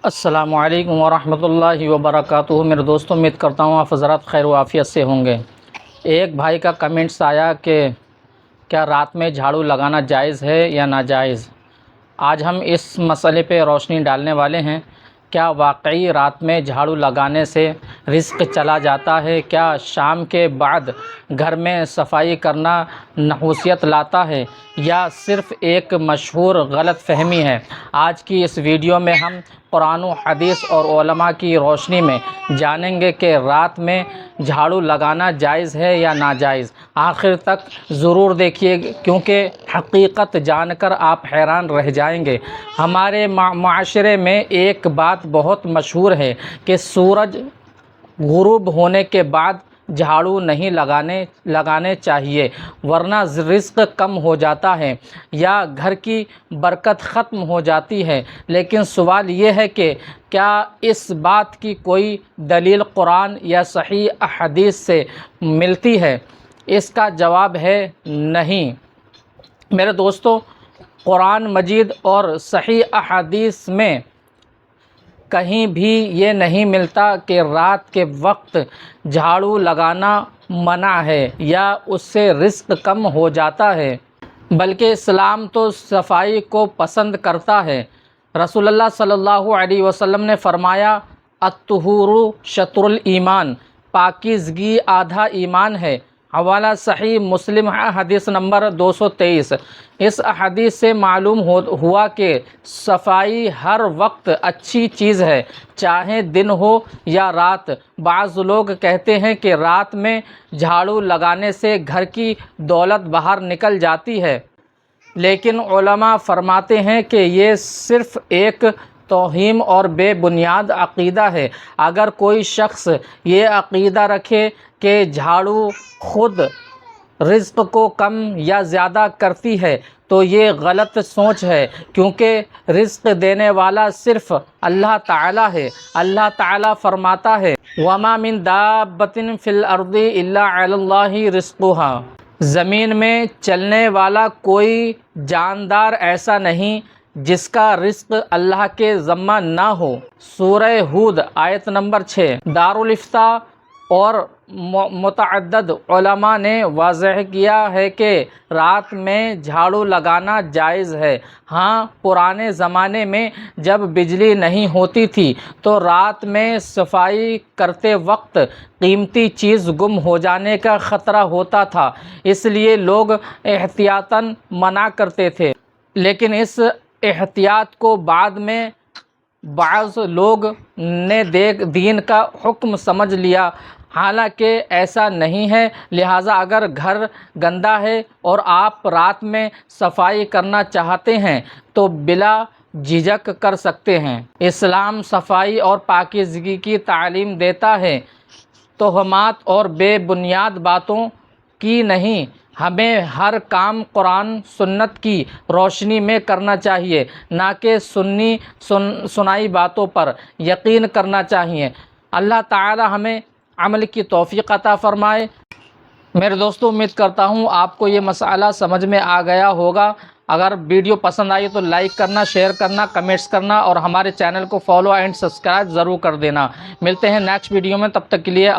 السلام علیکم ورحمۃ اللہ وبرکاتہ۔ میرے دوستوں، امید کرتا ہوں آپ حضرات خیر و عافیت سے ہوں گے۔ ایک بھائی کا کمنٹس آیا کہ کیا رات میں جھاڑو لگانا جائز ہے یا ناجائز۔ آج ہم اس مسئلے پہ روشنی ڈالنے والے ہیں۔ کیا واقعی رات میں جھاڑو لگانے سے رزق چلا جاتا ہے؟ کیا شام کے بعد گھر میں صفائی کرنا نحوست لاتا ہے یا صرف ایک مشہور غلط فہمی ہے؟ آج کی اس ویڈیو میں ہم قرآن و حدیث اور علماء کی روشنی میں جانیں گے کہ رات میں جھاڑو لگانا جائز ہے یا ناجائز۔ آخر تک ضرور دیکھیے کیونکہ حقیقت جان کر آپ حیران رہ جائیں گے۔ ہمارے معاشرے میں ایک بات بہت مشہور ہے کہ سورج غروب ہونے کے بعد جھاڑو نہیں لگانے چاہیے ورنہ رزق کم ہو جاتا ہے یا گھر کی برکت ختم ہو جاتی ہے۔ لیکن سوال یہ ہے کہ کیا اس بات کی کوئی دلیل قرآن یا صحیح احادیث سے ملتی ہے؟ اس کا جواب ہے نہیں۔ میرے دوستو، قرآن مجید اور صحیح احادیث میں کہیں بھی یہ نہیں ملتا کہ رات کے وقت جھاڑو لگانا منع ہے یا اس سے رزق کم ہو جاتا ہے، بلکہ اسلام تو صفائی کو پسند کرتا ہے۔ رسول اللہ صلی اللہ علیہ وسلم نے فرمایا، الطہور شطر الایمان، پاکیزگی آدھا ایمان ہے۔ حوالہ صحیح مسلم حدیث نمبر 223۔ اس حدیث سے معلوم ہوا کہ صفائی ہر وقت اچھی چیز ہے، چاہے دن ہو یا رات۔ بعض لوگ کہتے ہیں کہ رات میں جھاڑو لگانے سے گھر کی دولت باہر نکل جاتی ہے، لیکن علماء فرماتے ہیں کہ یہ صرف ایک توہم اور بے بنیاد عقیدہ ہے۔ اگر کوئی شخص یہ عقیدہ رکھے کہ جھاڑو خود رزق کو کم یا زیادہ کرتی ہے تو یہ غلط سوچ ہے، کیونکہ رزق دینے والا صرف اللہ تعالیٰ ہے۔ اللہ تعالیٰ فرماتا ہے، وَمَا مِن دَابَّةٍ فِي الْأَرْضِ إِلَّا عَلَى اللَّهِ رِزْقُهَا۔ زمین میں چلنے والا کوئی جاندار ایسا نہیں جس کا رزق اللہ کے ذمہ نہ ہو۔ سورہ ہود آیت نمبر 6۔ دارالافتاء اور متعدد علماء نے واضح کیا ہے کہ رات میں جھاڑو لگانا جائز ہے۔ ہاں، پرانے زمانے میں جب بجلی نہیں ہوتی تھی تو رات میں صفائی کرتے وقت قیمتی چیز گم ہو جانے کا خطرہ ہوتا تھا، اس لیے لوگ احتیاطاً منع کرتے تھے۔ لیکن اس احتیاط کو بعد میں بعض لوگ نے دین کا حکم سمجھ لیا، حالانکہ ایسا نہیں ہے۔ لہٰذا اگر گھر گندا ہے اور آپ رات میں صفائی کرنا چاہتے ہیں تو بلا جھجک کر سکتے ہیں۔ اسلام صفائی اور پاکیزگی کی تعلیم دیتا ہے، تہمات اور بے بنیاد باتوں کی نہیں۔ ہمیں ہر کام قرآن سنت کی روشنی میں کرنا چاہیے، نہ کہ سنائی باتوں پر یقین کرنا چاہیے۔ اللہ تعالی ہمیں عمل کی توفیق عطا فرمائے۔ میرے دوستو، امید کرتا ہوں آپ کو یہ مسئلہ سمجھ میں آ گیا ہوگا۔ اگر ویڈیو پسند آئی تو لائک کرنا، شیئر کرنا، کمنٹس کرنا اور ہمارے چینل کو فالو اینڈ سبسکرائب ضرور کر دینا۔ ملتے ہیں نیکسٹ ویڈیو میں، تب تک کے لیے